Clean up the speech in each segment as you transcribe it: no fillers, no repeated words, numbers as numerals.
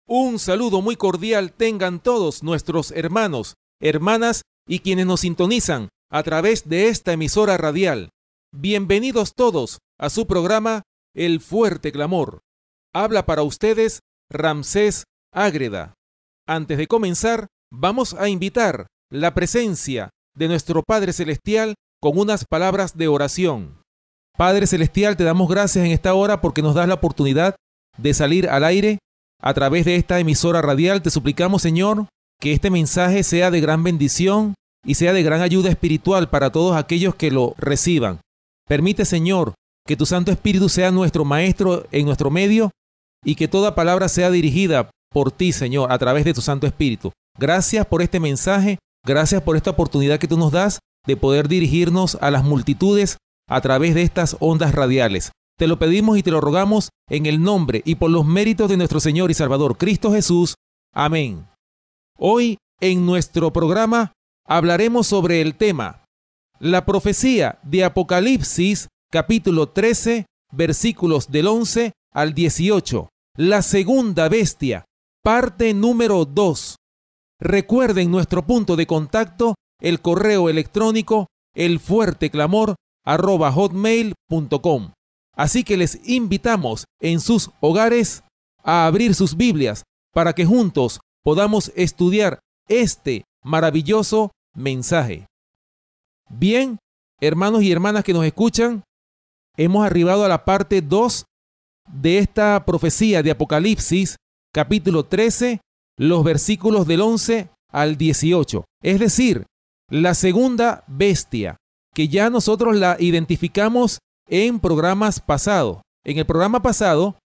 Un saludo muy cordial tengan todos nuestros hermanos, hermanas y quienes nos sintonizan a través de esta emisora radial. Bienvenidos todos a su programa El Fuerte Clamor. Habla para ustedes Ramsés Ágreda. Antes de comenzar, vamos a invitar la presencia de nuestro Padre Celestial con unas palabras de oración. Padre Celestial, te damos gracias en esta hora porque nos das la oportunidad de salir al aire a través de esta emisora radial. Te suplicamos, Señor, que este mensaje sea de gran bendición y sea de gran ayuda espiritual para todos aquellos que lo reciban. Permite, Señor, que tu Santo Espíritu sea nuestro Maestro en nuestro medio y que toda palabra sea dirigida por ti, Señor, a través de tu Santo Espíritu. Gracias por este mensaje, gracias por esta oportunidad que tú nos das de poder dirigirnos a las multitudes a través de estas ondas radiales. Te lo pedimos y te lo rogamos en el nombre y por los méritos de nuestro Señor y Salvador Cristo Jesús. Amén. Hoy en nuestro programa hablaremos sobre el tema la profecía de Apocalipsis, capítulo 13, versículos del 11 al 18. La segunda bestia, parte número 2. Recuerden nuestro punto de contacto, el correo electrónico elfuerteclamor@hotmail.com. Así que les invitamos en sus hogares a abrir sus Biblias para que juntos podamos estudiar este maravilloso mensaje. Bien, hermanos y hermanas que nos escuchan, hemos arribado a la parte 2 de esta profecía de Apocalipsis, capítulo 13, los versículos del 11 al 18. Es decir, la segunda bestia, que ya nosotros la identificamos en programas pasados. En el programa pasado,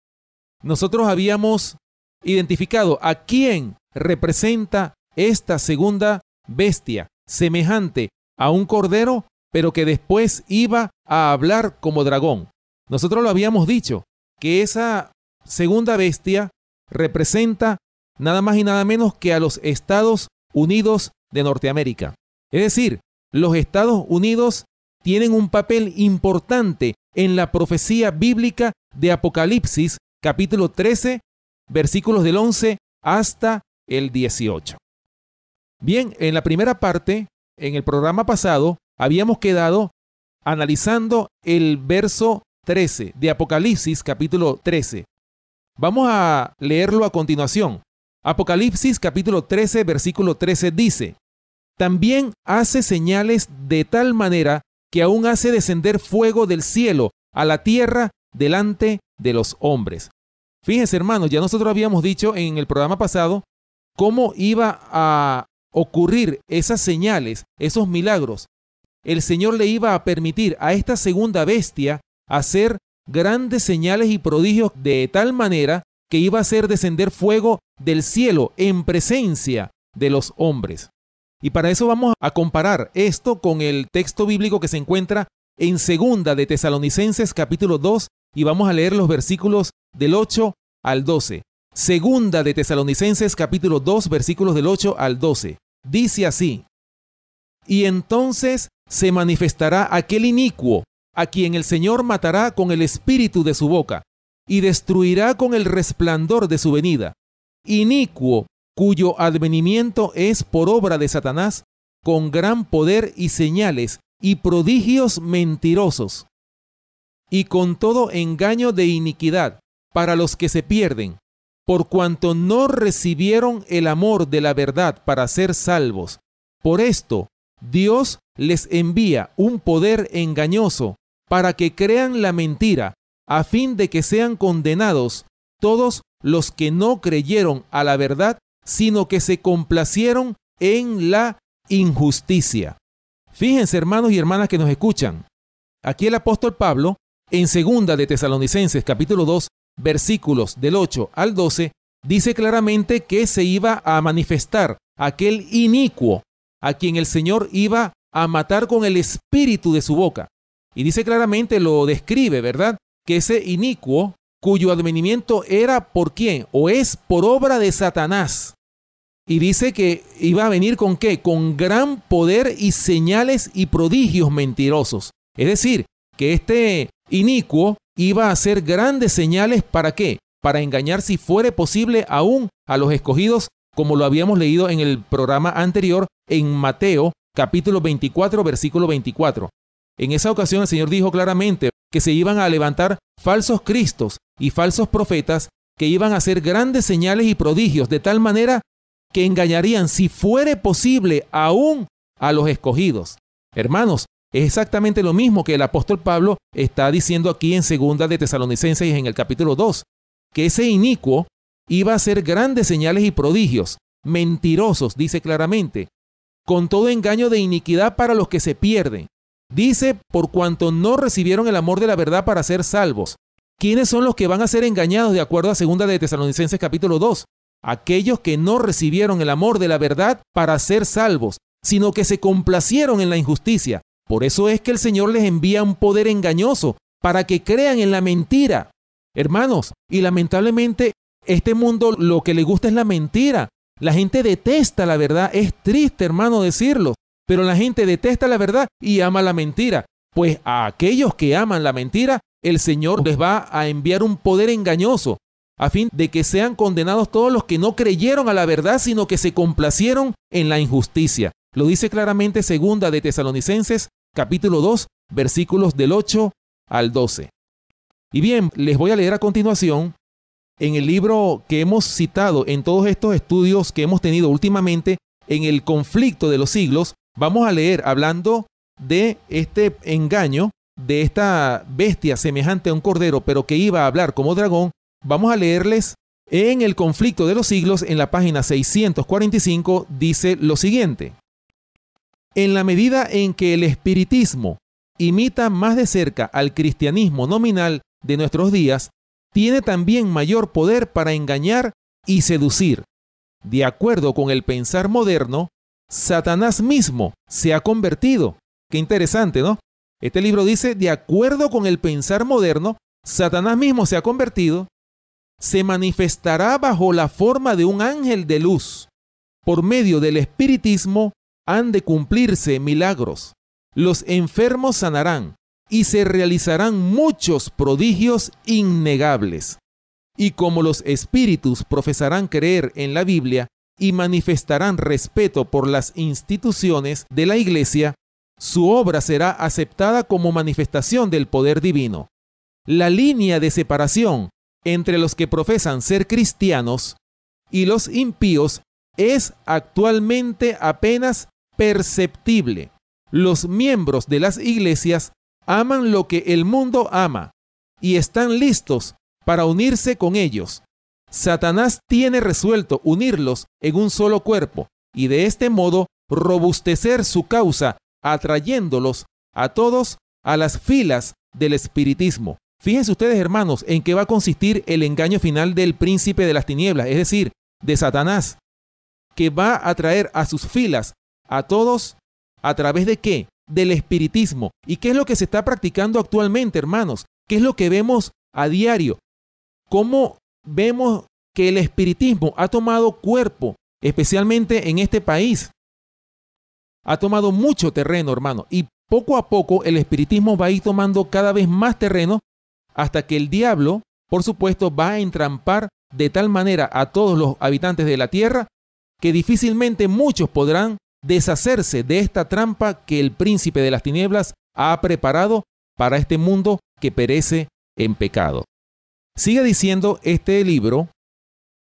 nosotros habíamos identificado a quién representa esta segunda bestia, semejante a un cordero, pero que después iba a hablar como dragón. Nosotros lo habíamos dicho, que esa segunda bestia representa nada más y nada menos que a los Estados Unidos de Norteamérica. Es decir, los Estados Unidos tienen un papel importante en la profecía bíblica de Apocalipsis, capítulo 13, versículos del 11 hasta el 18. Bien, en la primera parte, en el programa pasado, habíamos quedado analizando el verso 13 de Apocalipsis, capítulo 13. Vamos a leerlo a continuación. Apocalipsis, capítulo 13, versículo 13 dice: también hace señales de tal manera que aún hace descender fuego del cielo a la tierra delante de los hombres. Fíjense, hermanos, ya nosotros habíamos dicho en el programa pasado cómo iba a ocurrir esas señales, esos milagros. El Señor le iba a permitir a esta segunda bestia hacer grandes señales y prodigios de tal manera que iba a hacer descender fuego del cielo en presencia de los hombres. Y para eso vamos a comparar esto con el texto bíblico que se encuentra en Segunda de Tesalonicenses capítulo 2 y vamos a leer los versículos del 8 al 12. Segunda de Tesalonicenses capítulo 2 versículos del 8 al 12. Dice así: y entonces se manifestará aquel inicuo a quien el Señor matará con el espíritu de su boca y destruirá con el resplandor de su venida. Inicuo, cuyo advenimiento es por obra de Satanás, con gran poder y señales y prodigios mentirosos, y con todo engaño de iniquidad para los que se pierden, por cuanto no recibieron el amor de la verdad para ser salvos. Por esto, Dios les envía un poder engañoso para que crean la mentira, a fin de que sean condenados todos los que no creyeron a la verdad, sino que se complacieron en la injusticia. Fíjense, hermanos y hermanas que nos escuchan. Aquí el apóstol Pablo, en Segunda de Tesalonicenses, capítulo 2, versículos del 8 al 12, dice claramente que se iba a manifestar aquel inicuo, a quien el Señor iba a matar con el espíritu de su boca. Y dice claramente, lo describe, ¿verdad? Que ese inicuo, cuyo advenimiento era ¿por quién? O es por obra de Satanás. Y dice que iba a venir ¿con qué? Con gran poder y señales y prodigios mentirosos. Es decir, que este inicuo iba a hacer grandes señales ¿para qué? para engañar, si fuere posible, aún a los escogidos, como lo habíamos leído en el programa anterior en Mateo capítulo 24, versículo 24. En esa ocasión el Señor dijo claramente que se iban a levantar falsos cristos y falsos profetas que iban a hacer grandes señales y prodigios, de tal manera que engañarían, si fuere posible, aún a los escogidos. Hermanos, es exactamente lo mismo que el apóstol Pablo está diciendo aquí en 2 de Tesalonicenses en el capítulo 2, que ese inicuo iba a hacer grandes señales y prodigios, mentirosos, dice claramente, con todo engaño de iniquidad para los que se pierden. Dice, por cuanto no recibieron el amor de la verdad para ser salvos. ¿Quiénes son los que van a ser engañados de acuerdo a 2 de Tesalonicenses capítulo 2? Aquellos que no recibieron el amor de la verdad para ser salvos, sino que se complacieron en la injusticia. Por eso es que el Señor les envía un poder engañoso para que crean en la mentira. Hermanos, y lamentablemente este mundo lo que le gusta es la mentira. La gente detesta la verdad. Es triste, hermano, decirlo, pero la gente detesta la verdad y ama la mentira. Pues a aquellos que aman la mentira, el Señor les va a enviar un poder engañoso a fin de que sean condenados todos los que no creyeron a la verdad, sino que se complacieron en la injusticia. Lo dice claramente 2 de Tesalonicenses, capítulo 2, versículos del 8 al 12. Y bien, les voy a leer a continuación en el libro que hemos citado en todos estos estudios que hemos tenido últimamente en el conflicto de los siglos. Vamos a leer hablando de este engaño, de esta bestia semejante a un cordero, pero que iba a hablar como dragón. Vamos a leerles en el conflicto de los siglos, en la página 645, dice lo siguiente. En la medida en que el espiritismo imita más de cerca al cristianismo nominal de nuestros días, tiene también mayor poder para engañar y seducir. De acuerdo con el pensar moderno, Satanás mismo se ha convertido. Qué interesante, ¿no? Este libro dice, de acuerdo con el pensar moderno, Satanás mismo se ha convertido, se manifestará bajo la forma de un ángel de luz. Por medio del espiritismo han de cumplirse milagros. Los enfermos sanarán y se realizarán muchos prodigios innegables. Y como los espíritus profesarán creer en la Biblia y manifestarán respeto por las instituciones de la Iglesia, su obra será aceptada como manifestación del poder divino. La línea de separación entre los que profesan ser cristianos y los impíos es actualmente apenas perceptible. Los miembros de las iglesias aman lo que el mundo ama y están listos para unirse con ellos. Satanás tiene resuelto unirlos en un solo cuerpo y de este modo robustecer su causa, atrayéndolos a todos a las filas del espiritismo. Fíjense ustedes, hermanos, en qué va a consistir el engaño final del príncipe de las tinieblas, es decir, de Satanás, que va a atraer a sus filas a todos a través de ¿qué? Del espiritismo. ¿Y qué es lo que se está practicando actualmente, hermanos? ¿Qué es lo que vemos a diario? ¿Cómo vemos que el espiritismo ha tomado cuerpo, especialmente en este país? Ha tomado mucho terreno, hermano, y poco a poco el espiritismo va a ir tomando cada vez más terreno hasta que el diablo, por supuesto, va a entrampar de tal manera a todos los habitantes de la tierra que difícilmente muchos podrán deshacerse de esta trampa que el príncipe de las tinieblas ha preparado para este mundo que perece en pecado. Sigue diciendo este libro,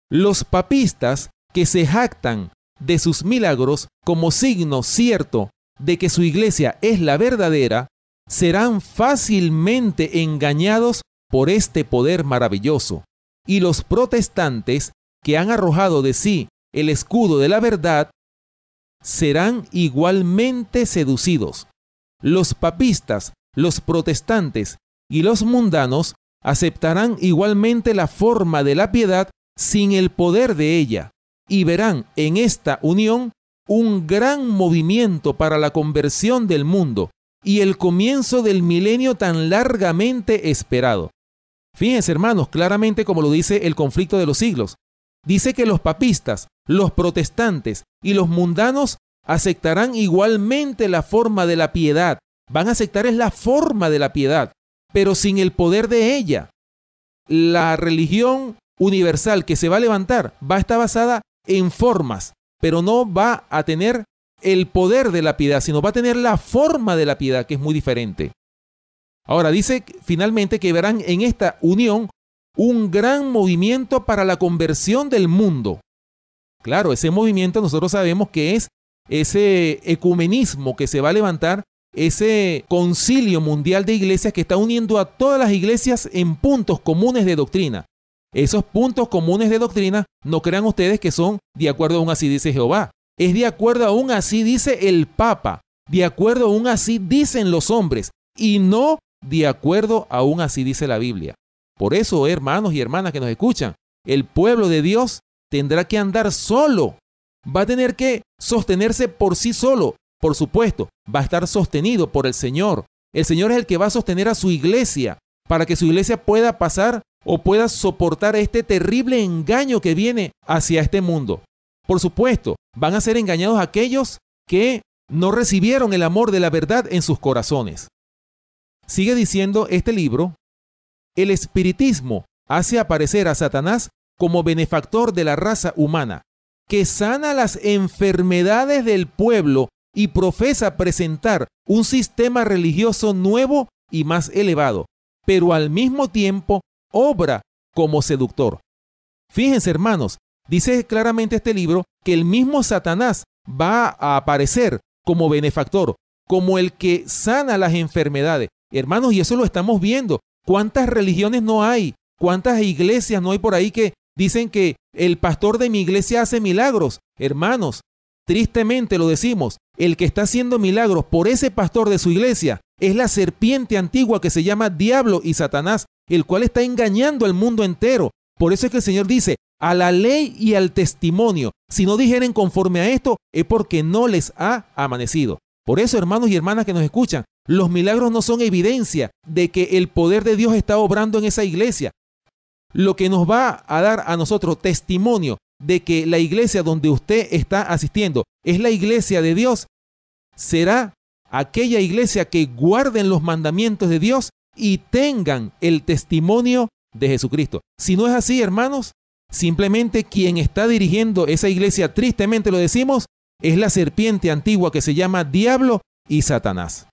los papistas que se jactan de sus milagros como signo cierto de que su iglesia es la verdadera, serán fácilmente engañados por este poder maravilloso. Y los protestantes que han arrojado de sí el escudo de la verdad serán igualmente seducidos. Los papistas, los protestantes y los mundanos aceptarán igualmente la forma de la piedad sin el poder de ella y verán en esta unión un gran movimiento para la conversión del mundo y el comienzo del milenio tan largamente esperado. Fíjense, hermanos, claramente como lo dice el conflicto de los siglos. Dice que los papistas, los protestantes y los mundanos aceptarán igualmente la forma de la piedad. Van a aceptar es la forma de la piedad, pero sin el poder de ella. La religión universal que se va a levantar va a estar basada en formas, pero no va a tener el poder de la piedad, sino va a tener la forma de la piedad, que es muy diferente. Ahora dice finalmente que verán en esta unión un gran movimiento para la conversión del mundo. Claro, ese movimiento nosotros sabemos que es ese ecumenismo que se va a levantar, ese concilio mundial de iglesias que está uniendo a todas las iglesias en puntos comunes de doctrina. Esos puntos comunes de doctrina, no crean ustedes que son de acuerdo a un así dice Jehová. Es de acuerdo a un así dice el Papa, de acuerdo a un así dicen los hombres, y no de acuerdo a un así dice la Biblia. Por eso, hermanos y hermanas que nos escuchan, el pueblo de Dios tendrá que andar solo. Va a tener que sostenerse por sí solo. Por supuesto, va a estar sostenido por el Señor. El Señor es el que va a sostener a su iglesia para que su iglesia pueda pasar o pueda soportar este terrible engaño que viene hacia este mundo. Por supuesto, van a ser engañados aquellos que no recibieron el amor de la verdad en sus corazones. Sigue diciendo este libro, el espiritismo hace aparecer a Satanás como benefactor de la raza humana, que sana las enfermedades del pueblo y profesa presentar un sistema religioso nuevo y más elevado, pero al mismo tiempo obra como seductor. Fíjense, hermanos, dice claramente este libro que el mismo Satanás va a aparecer como benefactor, como el que sana las enfermedades. Hermanos, y eso lo estamos viendo. ¿Cuántas religiones no hay? ¿Cuántas iglesias no hay por ahí que dicen que el pastor de mi iglesia hace milagros? Hermanos, tristemente lo decimos, el que está haciendo milagros por ese pastor de su iglesia es la serpiente antigua que se llama Diablo y Satanás, el cual está engañando al mundo entero. Por eso es que el Señor dice, a la ley y al testimonio, si no dijeren conforme a esto, es porque no les ha amanecido. Por eso, hermanos y hermanas que nos escuchan, los milagros no son evidencia de que el poder de Dios está obrando en esa iglesia. Lo que nos va a dar a nosotros testimonio de que la iglesia donde usted está asistiendo es la iglesia de Dios, será aquella iglesia que guarden los mandamientos de Dios y tengan el testimonio de Jesucristo. Si no es así, hermanos, simplemente quien está dirigiendo esa iglesia, tristemente lo decimos, es la serpiente antigua que se llama Diablo y Satanás.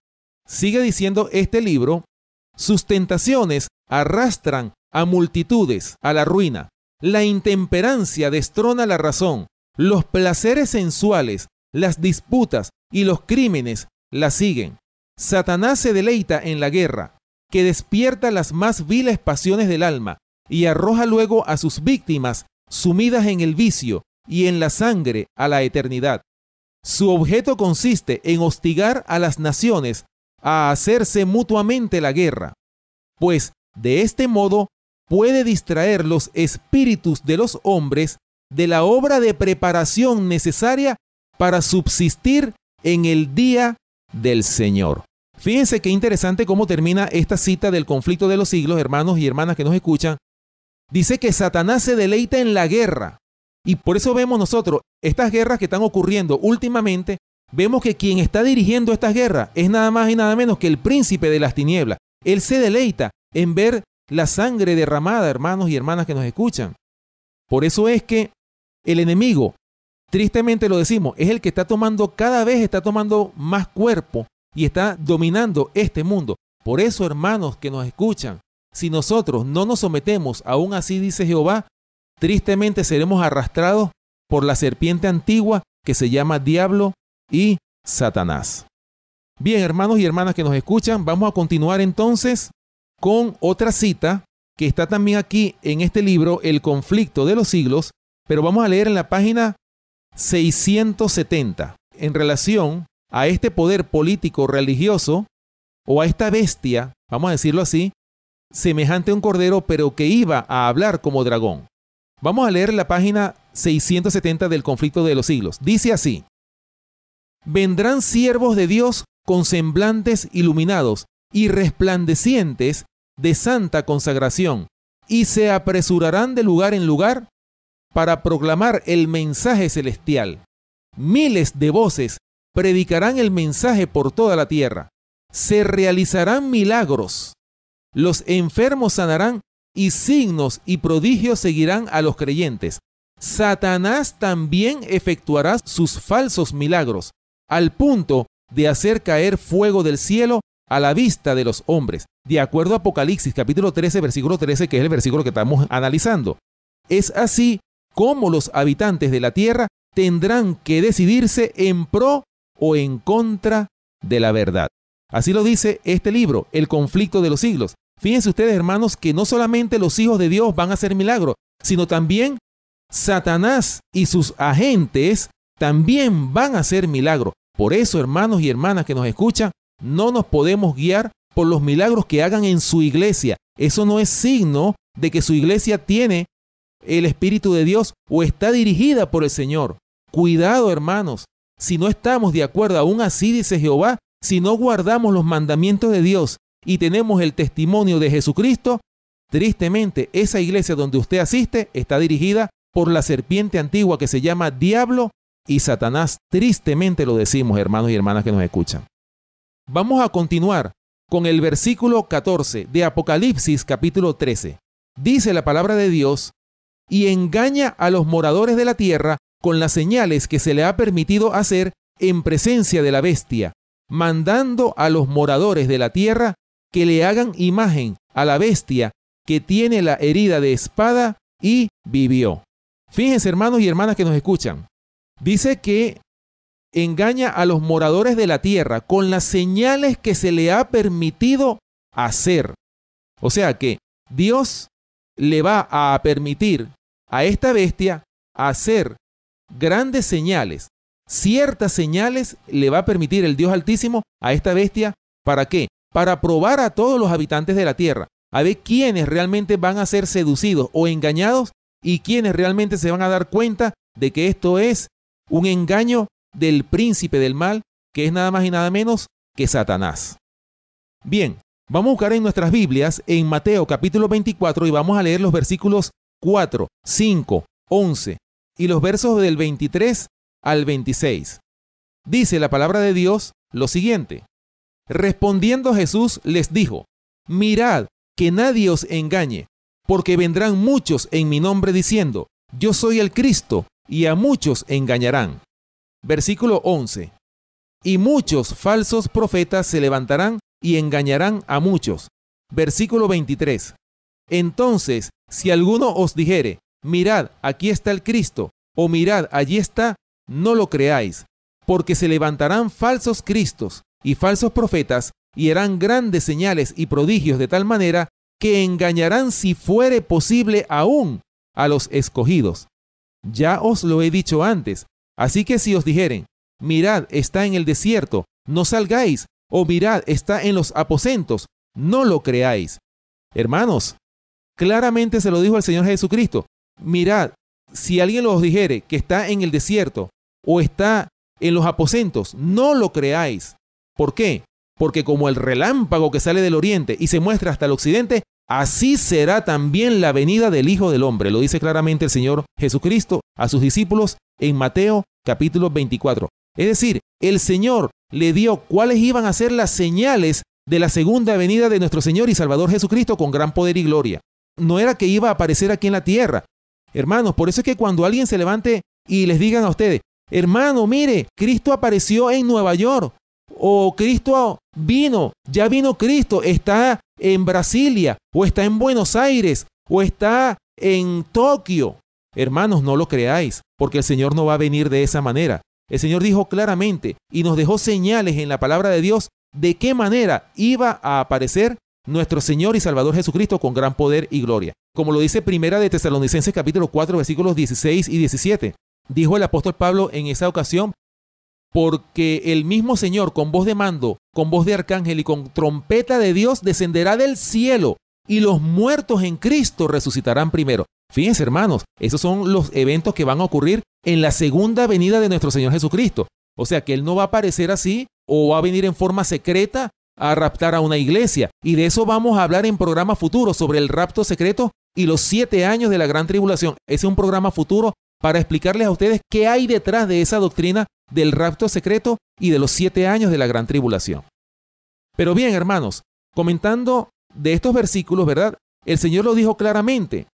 Sigue diciendo este libro, sus tentaciones arrastran a multitudes a la ruina. La intemperancia destrona la razón. Los placeres sensuales, las disputas y los crímenes la siguen. Satanás se deleita en la guerra, que despierta las más viles pasiones del alma y arroja luego a sus víctimas sumidas en el vicio y en la sangre a la eternidad. Su objeto consiste en hostigar a las naciones a hacerse mutuamente la guerra, pues de este modo puede distraer los espíritus de los hombres de la obra de preparación necesaria para subsistir en el día del Señor. Fíjense qué interesante cómo termina esta cita del conflicto de los siglos, hermanos y hermanas que nos escuchan. Dice que Satanás se deleita en la guerra. Y por eso vemos nosotros estas guerras que están ocurriendo últimamente, vemos que quien está dirigiendo estas guerras es nada más y nada menos que el príncipe de las tinieblas. Él se deleita en ver la sangre derramada, hermanos y hermanas que nos escuchan. Por eso es que el enemigo, tristemente lo decimos, es el que está tomando, cada vez está tomando más cuerpo y está dominando este mundo. Por eso, hermanos que nos escuchan, si nosotros no nos sometemos a un así dice Jehová, tristemente seremos arrastrados por la serpiente antigua que se llama Diablo y Satanás. Bien, hermanos y hermanas que nos escuchan, vamos a continuar entonces con otra cita que está también aquí en este libro, El conflicto de los siglos, pero vamos a leer en la página 670, en relación a este poder político religioso o a esta bestia, vamos a decirlo así, semejante a un cordero, pero que iba a hablar como dragón. Vamos a leer la página 670 del conflicto de los siglos. Dice así: vendrán siervos de Dios con semblantes iluminados y resplandecientes de santa consagración, y se apresurarán de lugar en lugar para proclamar el mensaje celestial. Miles de voces predicarán el mensaje por toda la tierra. Se realizarán milagros. Los enfermos sanarán y signos y prodigios seguirán a los creyentes. Satanás también efectuará sus falsos milagros, al punto de hacer caer fuego del cielo a la vista de los hombres, de acuerdo a Apocalipsis capítulo 13, versículo 13, que es el versículo que estamos analizando. Es así como los habitantes de la tierra tendrán que decidirse en pro o en contra de la verdad. Así lo dice este libro, El conflicto de los siglos. Fíjense ustedes, hermanos, que no solamente los hijos de Dios van a hacer milagros, sino también Satanás y sus agentes también van a hacer milagros. Por eso, hermanos y hermanas que nos escuchan, no nos podemos guiar por los milagros que hagan en su iglesia. Eso no es signo de que su iglesia tiene el Espíritu de Dios o está dirigida por el Señor. Cuidado, hermanos, si no estamos de acuerdo, aún así dice Jehová, si no guardamos los mandamientos de Dios y tenemos el testimonio de Jesucristo, tristemente esa iglesia donde usted asiste está dirigida por la serpiente antigua que se llama Diablo y Satanás. Tristemente lo decimos, hermanos y hermanas que nos escuchan. Vamos a continuar con el versículo 14 de Apocalipsis capítulo 13. Dice la palabra de Dios: y engaña a los moradores de la tierra con las señales que se le ha permitido hacer en presencia de la bestia, mandando a los moradores de la tierra que le hagan imagen a la bestia que tiene la herida de espada y vivió. Fíjense, hermanos y hermanas que nos escuchan. Dice que engaña a los moradores de la tierra con las señales que se le ha permitido hacer. O sea que Dios le va a permitir a esta bestia hacer grandes señales. Ciertas señales le va a permitir el Dios Altísimo a esta bestia. ¿Para qué? Para probar a todos los habitantes de la tierra, a ver quiénes realmente van a ser seducidos o engañados y quiénes realmente se van a dar cuenta de que esto es un engaño del príncipe del mal, que es nada más y nada menos que Satanás. Bien, vamos a buscar en nuestras Biblias en Mateo capítulo 24 y vamos a leer los versículos 4, 5, 11 y los versos del 23 al 26. Dice la palabra de Dios lo siguiente: respondiendo Jesús les dijo: mirad que nadie os engañe, porque vendrán muchos en mi nombre diciendo: yo soy el Cristo, y a muchos engañarán. Versículo 11. Y muchos falsos profetas se levantarán y engañarán a muchos. Versículo 23. Entonces, si alguno os dijere: mirad, aquí está el Cristo, o mirad, allí está, no lo creáis, porque se levantarán falsos cristos y falsos profetas, y harán grandes señales y prodigios de tal manera que engañarán, si fuere posible, aún a los escogidos. Ya os lo he dicho antes. Así que si os dijeren: mirad, está en el desierto, no salgáis, o mirad, está en los aposentos, no lo creáis. Hermanos, claramente se lo dijo el Señor Jesucristo: mirad, si alguien os dijere que está en el desierto o está en los aposentos, no lo creáis. ¿Por qué? Porque como el relámpago que sale del oriente y se muestra hasta el occidente, así será también la venida del Hijo del Hombre. Lo dice claramente el Señor Jesucristo a sus discípulos en Mateo capítulo 24. Es decir, el Señor le dio cuáles iban a ser las señales de la segunda venida de nuestro Señor y Salvador Jesucristo con gran poder y gloria. No era que iba a aparecer aquí en la tierra. Hermanos, por eso es que cuando alguien se levante y les digan a ustedes: hermano, mire, Cristo apareció en Nueva York, o Cristo vino, ya vino Cristo, está en Brasilia, o está en Buenos Aires, o está en Tokio. Hermanos, no lo creáis, porque el Señor no va a venir de esa manera. El Señor dijo claramente y nos dejó señales en la palabra de Dios de qué manera iba a aparecer nuestro Señor y Salvador Jesucristo con gran poder y gloria. Como lo dice Primera de Tesalonicenses capítulo 4 versículos 16 y 17. Dijo el apóstol Pablo en esa ocasión: porque el mismo Señor, con voz de mando, con voz de arcángel y con trompeta de Dios, descenderá del cielo, y los muertos en Cristo resucitarán primero. Fíjense, hermanos, esos son los eventos que van a ocurrir en la segunda venida de nuestro Señor Jesucristo. O sea que Él no va a aparecer así o va a venir en forma secreta a raptar a una iglesia. Y de eso vamos a hablar en programas futuros, sobre el rapto secreto y los 7 años de la gran tribulación. Ese es un programa futuro para explicarles a ustedes qué hay detrás de esa doctrina del rapto secreto y de los 7 años de la gran tribulación. Pero bien, hermanos, comentando de estos versículos, ¿verdad? El Señor lo dijo claramente.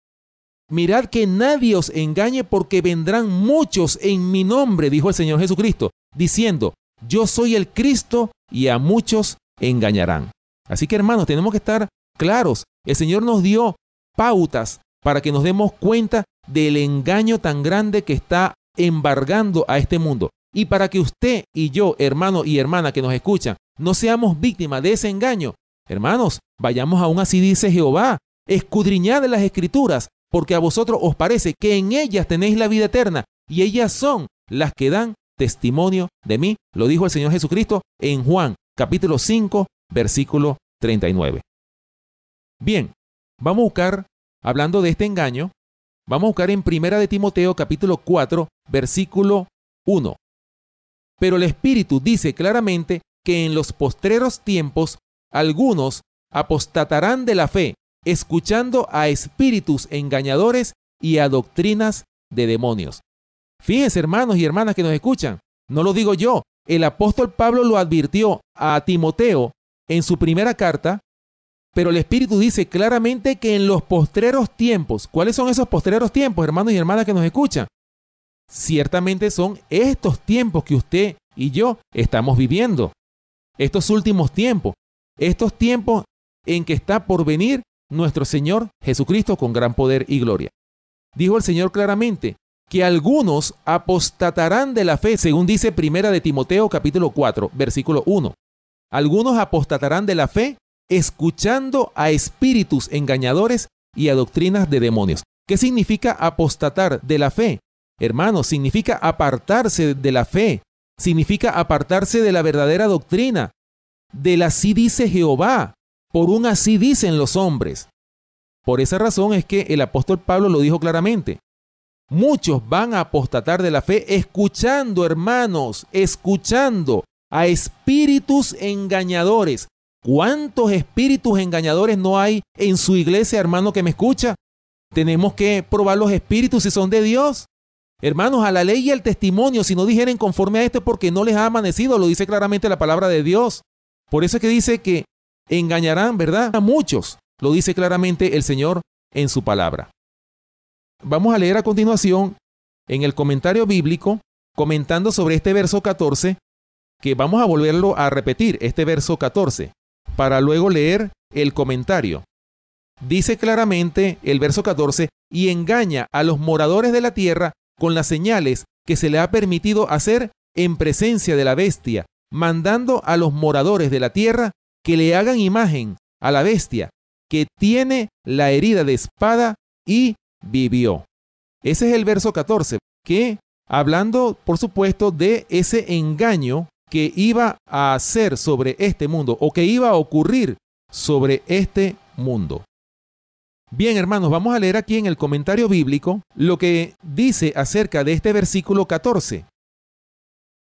Mirad que nadie os engañe, porque vendrán muchos en mi nombre, dijo el Señor Jesucristo, diciendo, yo soy el Cristo, y a muchos engañarán. Así que, hermanos, tenemos que estar claros. El Señor nos dio pautas para que nos demos cuenta del engaño tan grande que está embargando a este mundo. Y para que usted y yo, hermano y hermana que nos escuchan, no seamos víctimas de ese engaño, hermanos, vayamos a un así dice Jehová, escudriñad las Escrituras, porque a vosotros os parece que en ellas tenéis la vida eterna, y ellas son las que dan testimonio de mí. Lo dijo el Señor Jesucristo en Juan, capítulo 5, versículo 39. Bien, vamos a buscar, hablando de este engaño, vamos a buscar en Primera de Timoteo, capítulo 4, versículo 1. Pero el Espíritu dice claramente que en los postreros tiempos algunos apostatarán de la fe, escuchando a espíritus engañadores y a doctrinas de demonios. Fíjense, hermanos y hermanas que nos escuchan, no lo digo yo, el apóstol Pablo lo advirtió a Timoteo en su primera carta, pero el Espíritu dice claramente que en los postreros tiempos, ¿cuáles son esos postreros tiempos, hermanos y hermanas que nos escuchan? Ciertamente son estos tiempos que usted y yo estamos viviendo, estos últimos tiempos, estos tiempos en que está por venir nuestro Señor Jesucristo con gran poder y gloria. Dijo el Señor claramente que algunos apostatarán de la fe, según dice Primera de Timoteo capítulo 4, versículo 1. Algunos apostatarán de la fe escuchando a espíritus engañadores y a doctrinas de demonios. ¿Qué significa apostatar de la fe? Hermanos, significa apartarse de la fe, significa apartarse de la verdadera doctrina, del así dice Jehová, por un así dicen los hombres. Por esa razón es que el apóstol Pablo lo dijo claramente. Muchos van a apostatar de la fe escuchando, hermanos, escuchando a espíritus engañadores. ¿Cuántos espíritus engañadores no hay en su iglesia, hermano que me escucha? Tenemos que probar los espíritus si son de Dios. Hermanos, a la ley y al testimonio, si no dijeren conforme a esto, porque no les ha amanecido, lo dice claramente la palabra de Dios. Por eso es que dice que engañarán, ¿verdad?, a muchos. Lo dice claramente el Señor en su palabra. Vamos a leer a continuación en el comentario bíblico, comentando sobre este verso 14, que vamos a volverlo a repetir, este verso 14, para luego leer el comentario. Dice claramente el verso 14, y engaña a los moradores de la tierra con las señales que se le ha permitido hacer en presencia de la bestia, mandando a los moradores de la tierra que le hagan imagen a la bestia, que tiene la herida de espada y vivió. Ese es el verso 14, que hablando, por supuesto, de ese engaño que iba a hacer sobre este mundo, o que iba a ocurrir sobre este mundo. Bien, hermanos, vamos a leer aquí en el comentario bíblico lo que dice acerca de este versículo 14.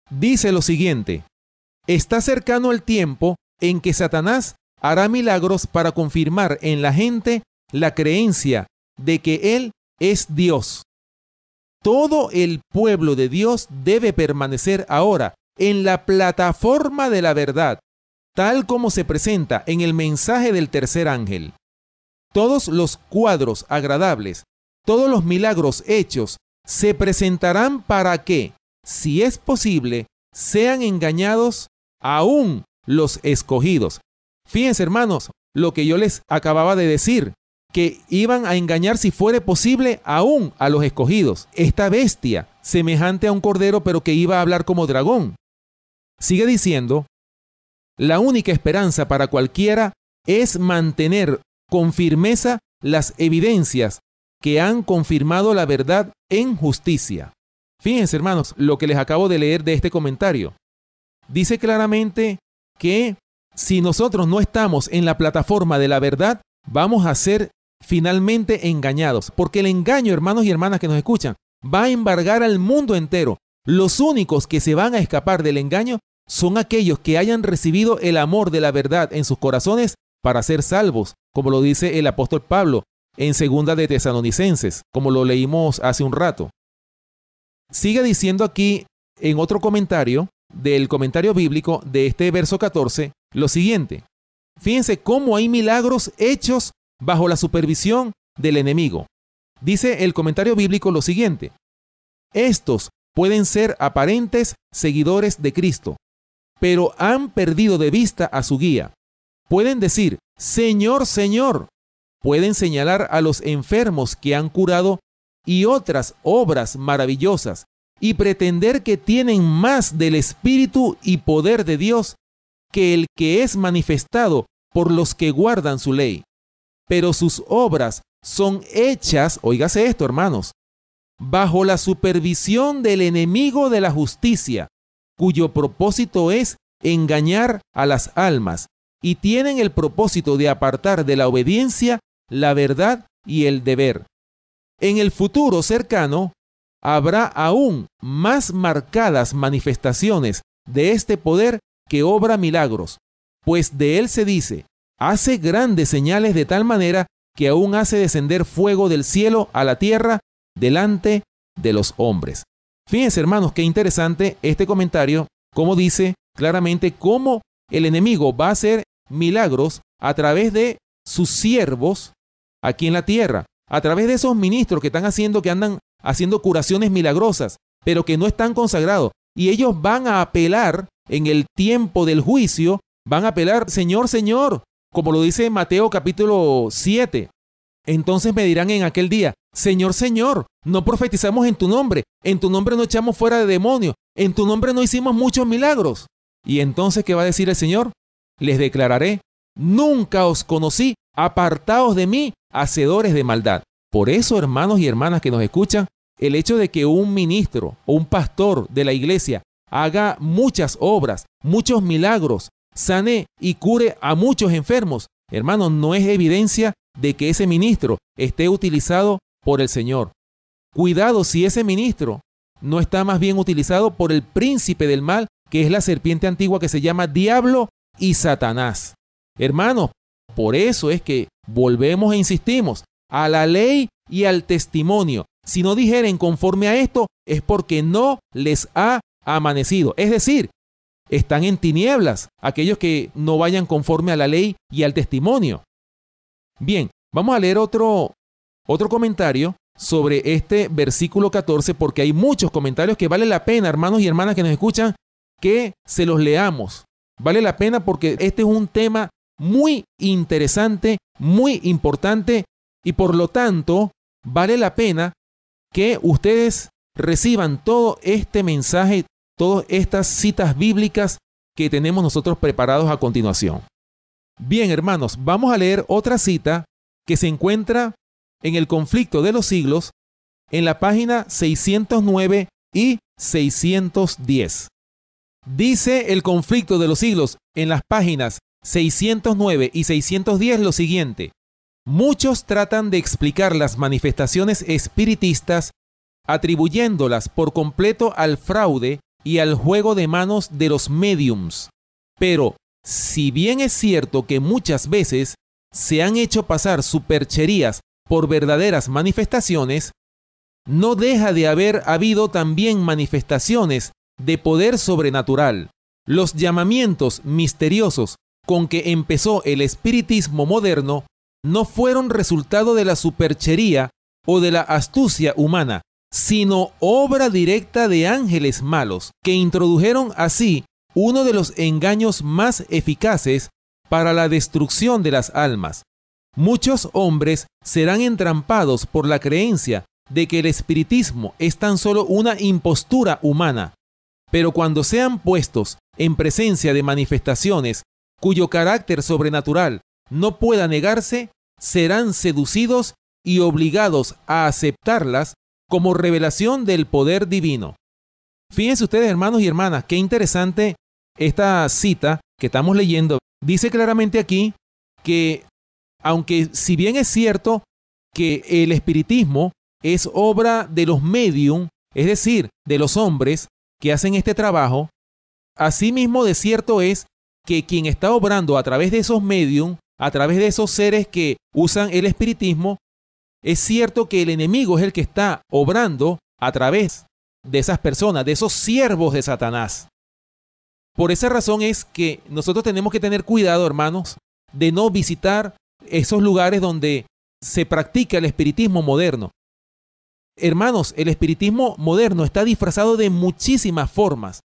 Dice lo siguiente: está cercano el tiempo en que Satanás hará milagros para confirmar en la gente la creencia de que Él es Dios. Todo el pueblo de Dios debe permanecer ahora en la plataforma de la verdad, tal como se presenta en el mensaje del tercer ángel. Todos los cuadros agradables, todos los milagros hechos, se presentarán para que, si es posible, sean engañados aún los escogidos. Fíjense, hermanos, lo que yo les acababa de decir, que iban a engañar, si fuere posible, aún a los escogidos. Esta bestia, semejante a un cordero, pero que iba a hablar como dragón. Sigue diciendo, la única esperanza para cualquiera es mantener con firmeza las evidencias que han confirmado la verdad en justicia. Fíjense, hermanos, lo que les acabo de leer de este comentario. Dice claramente que si nosotros no estamos en la plataforma de la verdad, vamos a ser finalmente engañados. Porque el engaño, hermanos y hermanas que nos escuchan, va a embargar al mundo entero. Los únicos que se van a escapar del engaño son aquellos que hayan recibido el amor de la verdad en sus corazones para ser salvos, como lo dice el apóstol Pablo en 2 de Tesalonicenses, como lo leímos hace un rato. Sigue diciendo aquí en otro comentario, del comentario bíblico de este verso 14, lo siguiente. Fíjense cómo hay milagros hechos bajo la supervisión del enemigo. Dice el comentario bíblico lo siguiente: estos pueden ser aparentes seguidores de Cristo, pero han perdido de vista a su guía. Pueden decir, Señor, Señor. Pueden señalar a los enfermos que han curado y otras obras maravillosas y pretender que tienen más del Espíritu y poder de Dios que el que es manifestado por los que guardan su ley. Pero sus obras son hechas, óigase esto, hermanos, bajo la supervisión del enemigo de la justicia, cuyo propósito es engañar a las almas, y tienen el propósito de apartar de la obediencia la verdad y el deber. En el futuro cercano, habrá aún más marcadas manifestaciones de este poder que obra milagros, pues de él se dice, hace grandes señales de tal manera que aún hace descender fuego del cielo a la tierra delante de los hombres. Fíjense, hermanos, qué interesante este comentario, como dice claramente cómo el enemigo va a hacer milagros a través de sus siervos aquí en la tierra, a través de esos ministros que andan haciendo curaciones milagrosas, pero que no están consagrados. Y ellos van a apelar en el tiempo del juicio, van a apelar, Señor, Señor, como lo dice Mateo capítulo 7. Entonces me dirán en aquel día, Señor, Señor, no profetizamos en tu nombre no echamos fuera de demonios, en tu nombre no hicimos muchos milagros. Y entonces, ¿qué va a decir el Señor? Les declararé, nunca os conocí, apartaos de mí, hacedores de maldad. Por eso, hermanos y hermanas que nos escuchan, el hecho de que un ministro o un pastor de la iglesia haga muchas obras, muchos milagros, sane y cure a muchos enfermos, hermanos, no es evidencia de que ese ministro esté utilizado por el Señor. Cuidado si ese ministro no está más bien utilizado por el príncipe del mal, que es la serpiente antigua que se llama Diablo y Satanás. Hermanos, por eso es que volvemos e insistimos a la ley y al testimonio. Si no dijeren conforme a esto, es porque no les ha amanecido. Es decir, están en tinieblas aquellos que no vayan conforme a la ley y al testimonio. Bien, vamos a leer otro comentario sobre este versículo 14, porque hay muchos comentarios que vale la pena, hermanos y hermanas que nos escuchan, que se los leamos. Vale la pena porque este es un tema muy interesante, muy importante, y por lo tanto vale la pena que ustedes reciban todo este mensaje, todas estas citas bíblicas que tenemos nosotros preparados a continuación. Bien, hermanos, vamos a leer otra cita que se encuentra en el Conflicto de los Siglos, en la página 609 y 610. Dice el Conflicto de los Siglos en las páginas 609 y 610 lo siguiente: muchos tratan de explicar las manifestaciones espiritistas atribuyéndolas por completo al fraude y al juego de manos de los médiums. Pero, si bien es cierto que muchas veces se han hecho pasar supercherías por verdaderas manifestaciones, no deja de haber habido también manifestaciones de poder sobrenatural. Los llamamientos misteriosos con que empezó el espiritismo moderno no fueron resultado de la superchería o de la astucia humana, sino obra directa de ángeles malos, que introdujeron así uno de los engaños más eficaces para la destrucción de las almas. Muchos hombres serán entrampados por la creencia de que el espiritismo es tan solo una impostura humana, pero cuando sean puestos en presencia de manifestaciones cuyo carácter sobrenatural no pueda negarse, serán seducidos y obligados a aceptarlas como revelación del poder divino. Fíjense ustedes, hermanos y hermanas, qué interesante esta cita que estamos leyendo. Dice claramente aquí que, aunque si bien es cierto que el espiritismo es obra de los medium, es decir, de los hombres que hacen este trabajo, asimismo de cierto es que quien está obrando a través de esos medium, a través de esos seres que usan el espiritismo, es cierto que el enemigo es el que está obrando a través de esas personas, de esos siervos de Satanás. Por esa razón es que nosotros tenemos que tener cuidado, hermanos, de no visitar esos lugares donde se practica el espiritismo moderno. Hermanos, el espiritismo moderno está disfrazado de muchísimas formas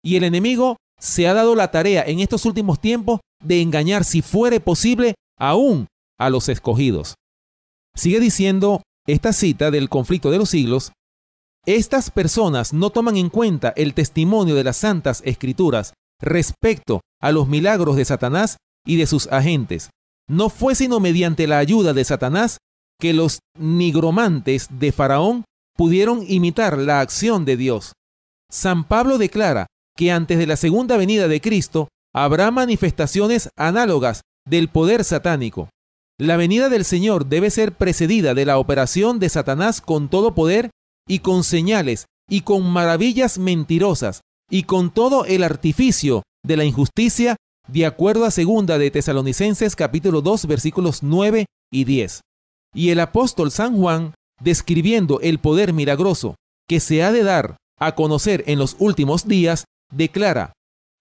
y el enemigo se ha dado la tarea en estos últimos tiempos de engañar, si fuere posible, aún a los escogidos. Sigue diciendo esta cita del Conflicto de los Siglos: estas personas no toman en cuenta el testimonio de las Santas Escrituras respecto a los milagros de Satanás y de sus agentes. No fue sino mediante la ayuda de Satanás que los nigromantes de Faraón pudieron imitar la acción de Dios. San Pablo declara que antes de la segunda venida de Cristo habrá manifestaciones análogas del poder satánico. La venida del Señor debe ser precedida de la operación de Satanás con todo poder y con señales y con maravillas mentirosas y con todo el artificio de la injusticia, de acuerdo a 2 de Tesalonicenses capítulo 2 versículos 9 y 10. Y el apóstol San Juan, describiendo el poder milagroso que se ha de dar a conocer en los últimos días, declara: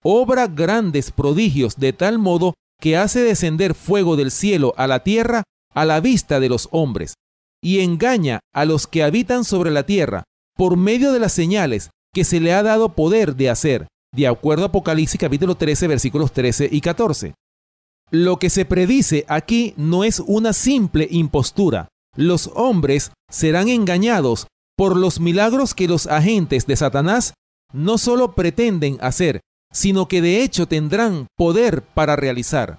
obra grandes prodigios de tal modo que hace descender fuego del cielo a la tierra a la vista de los hombres, y engaña a los que habitan sobre la tierra por medio de las señales que se le ha dado poder de hacer, de acuerdo a Apocalipsis capítulo 13 versículos 13 y 14. Lo que se predice aquí no es una simple impostura. Los hombres serán engañados por los milagros que los agentes de Satanás no solo pretenden hacer, sino que de hecho tendrán poder para realizar.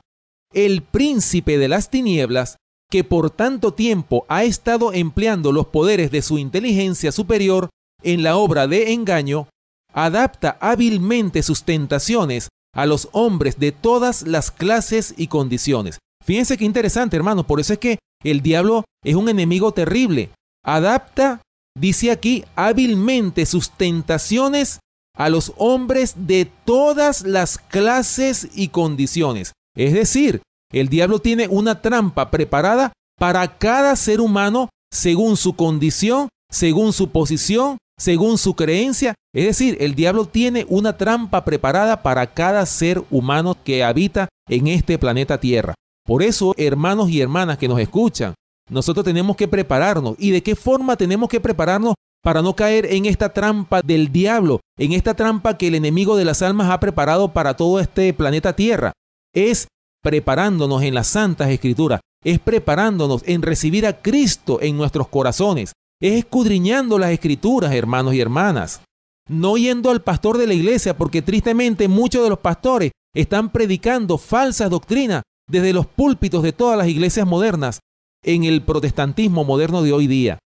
El príncipe de las tinieblas, que por tanto tiempo ha estado empleando los poderes de su inteligencia superior en la obra de engaño, adapta hábilmente sus tentaciones a los hombres de todas las clases y condiciones. Fíjense qué interesante, hermanos. Por eso es que el diablo es un enemigo terrible. Adapta, dice aquí, hábilmente sus tentaciones a los hombres de todas las clases y condiciones. Es decir, el diablo tiene una trampa preparada para cada ser humano según su condición, según su posición, según su creencia. Es decir, el diablo tiene una trampa preparada para cada ser humano que habita en este planeta Tierra. Por eso, hermanos y hermanas que nos escuchan, nosotros tenemos que prepararnos. ¿Y de qué forma tenemos que prepararnos para no caer en esta trampa del diablo, en esta trampa que el enemigo de las almas ha preparado para todo este planeta Tierra? Es preparándonos en las Santas Escrituras, es preparándonos en recibir a Cristo en nuestros corazones, es escudriñando las Escrituras, hermanos y hermanas. No yendo al pastor de la iglesia, porque tristemente muchos de los pastores están predicando falsas doctrinas desde los púlpitos de todas las iglesias modernas en el protestantismo moderno de hoy día.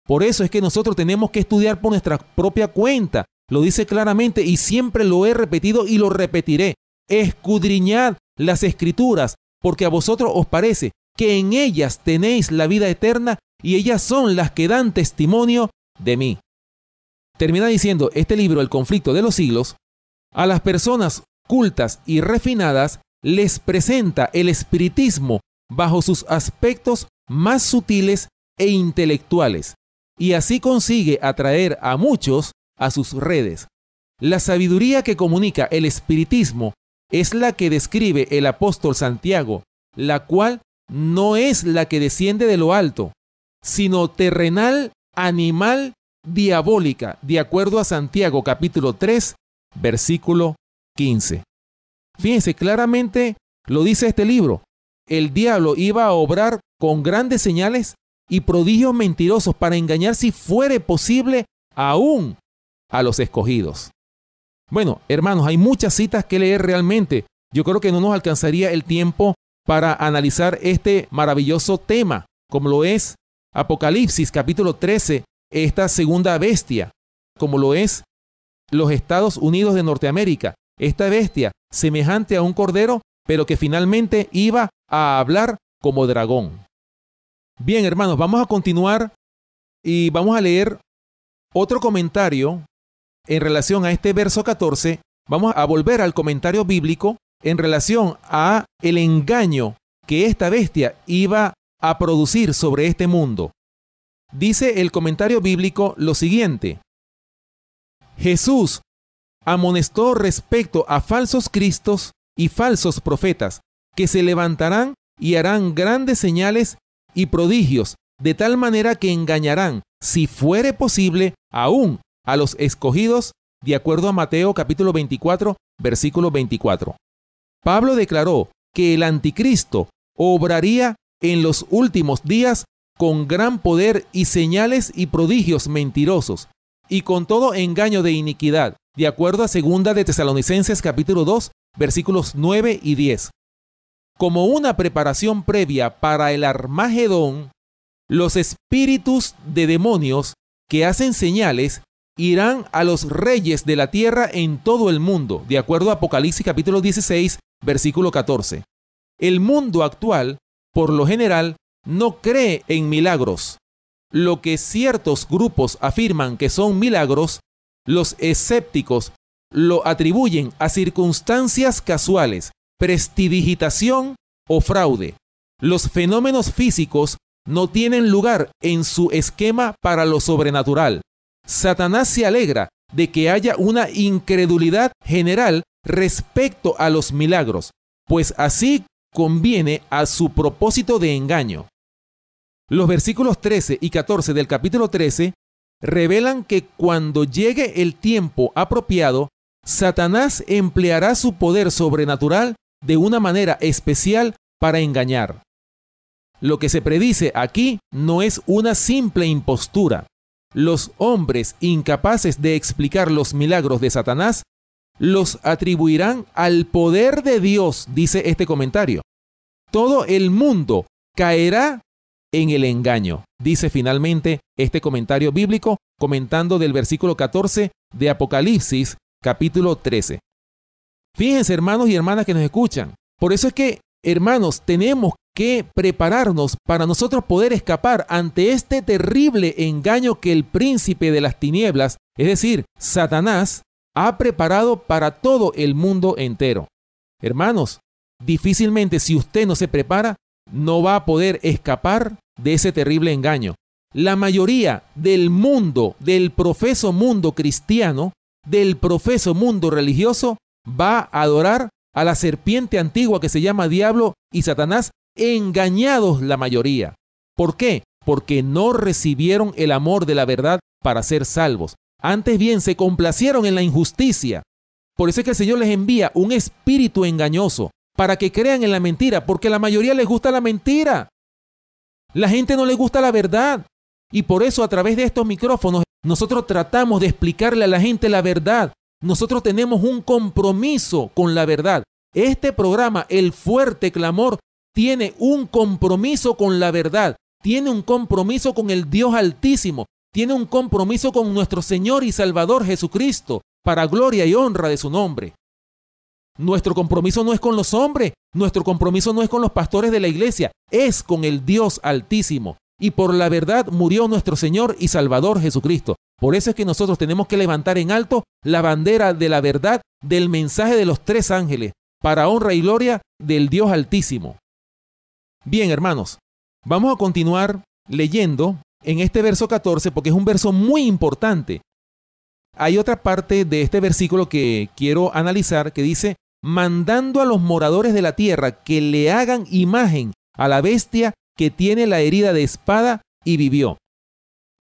Por eso es que nosotros tenemos que estudiar por nuestra propia cuenta. Lo dice claramente y siempre lo he repetido y lo repetiré. Escudriñad las Escrituras, porque a vosotros os parece que en ellas tenéis la vida eterna y ellas son las que dan testimonio de mí. Termina diciendo este libro, El Conflicto de los Siglos: a las personas cultas y refinadas les presenta el espiritismo bajo sus aspectos más sutiles e intelectuales, y así consigue atraer a muchos a sus redes. La sabiduría que comunica el espiritismo es la que describe el apóstol Santiago, la cual no es la que desciende de lo alto, sino terrenal, animal, diabólica, de acuerdo a Santiago capítulo 3, versículo 15. Fíjense, claramente lo dice este libro. El diablo iba a obrar con grandes señales y prodigios mentirosos para engañar, si fuere posible, aún a los escogidos. Bueno, hermanos, hay muchas citas que leer realmente. Yo creo que no nos alcanzaría el tiempo para analizar este maravilloso tema, como lo es Apocalipsis capítulo 13, esta segunda bestia, como lo es los Estados Unidos de Norteamérica, esta bestia semejante a un cordero, pero que finalmente iba a hablar como dragón. Bien, hermanos, vamos a continuar y vamos a leer otro comentario en relación a este verso 14. Vamos a volver al comentario bíblico en relación a el engaño que esta bestia iba a producir sobre este mundo. Dice el comentario bíblico lo siguiente: Jesús amonestó respecto a falsos cristos y falsos profetas que se levantarán y harán grandes señales y prodigios, de tal manera que engañarán, si fuere posible, aún a los escogidos, de acuerdo a Mateo capítulo 24, versículo 24. Pablo declaró que el anticristo obraría en los últimos días con gran poder y señales y prodigios mentirosos, y con todo engaño de iniquidad, de acuerdo a 2 de Tesalonicenses capítulo 2, versículos 9 y 10. Como una preparación previa para el Armagedón, los espíritus de demonios que hacen señales irán a los reyes de la tierra en todo el mundo, de acuerdo a Apocalipsis capítulo 16, versículo 14. El mundo actual, por lo general, no cree en milagros. Lo que ciertos grupos afirman que son milagros, los escépticos lo atribuyen a circunstancias casuales, prestidigitación o fraude. Los fenómenos físicos no tienen lugar en su esquema para lo sobrenatural. Satanás se alegra de que haya una incredulidad general respecto a los milagros, pues así conviene a su propósito de engaño. Los versículos 13 y 14 del capítulo 13 revelan que cuando llegue el tiempo apropiado, Satanás empleará su poder sobrenatural de una manera especial para engañar. Lo que se predice aquí no es una simple impostura. Los hombres incapaces de explicar los milagros de Satanás los atribuirán al poder de Dios, dice este comentario. Todo el mundo caerá en el engaño, dice finalmente este comentario bíblico, comentando del versículo 14 de Apocalipsis, capítulo 13. Fíjense, hermanos y hermanas que nos escuchan. Por eso es que, hermanos, tenemos que prepararnos para nosotros poder escapar ante este terrible engaño que el príncipe de las tinieblas, es decir, Satanás, ha preparado para todo el mundo entero. Hermanos, difícilmente si usted no se prepara, no va a poder escapar de ese terrible engaño. La mayoría del mundo, del profeso mundo cristiano, del profeso mundo religioso, va a adorar a la serpiente antigua que se llama Diablo y Satanás, engañados la mayoría. ¿Por qué? Porque no recibieron el amor de la verdad para ser salvos. Antes bien se complacieron en la injusticia. Por eso es que el Señor les envía un espíritu engañoso para que crean en la mentira, porque a la mayoría les gusta la mentira. La gente no le gusta la verdad. Y por eso a través de estos micrófonos nosotros tratamos de explicarle a la gente la verdad. Nosotros tenemos un compromiso con la verdad. Este programa, El Fuerte Clamor, tiene un compromiso con la verdad. Tiene un compromiso con el Dios Altísimo. Tiene un compromiso con nuestro Señor y Salvador Jesucristo, para gloria y honra de su nombre. Nuestro compromiso no es con los hombres, nuestro compromiso no es con los pastores de la iglesia, es con el Dios Altísimo. Y por la verdad murió nuestro Señor y Salvador Jesucristo. Por eso es que nosotros tenemos que levantar en alto la bandera de la verdad del mensaje de los tres ángeles, para honra y gloria del Dios Altísimo. Bien, hermanos, vamos a continuar leyendo en este verso 14 porque es un verso muy importante. Hay otra parte de este versículo que quiero analizar que dice: mandando a los moradores de la tierra que le hagan imagen a la bestia que tiene la herida de espada y vivió.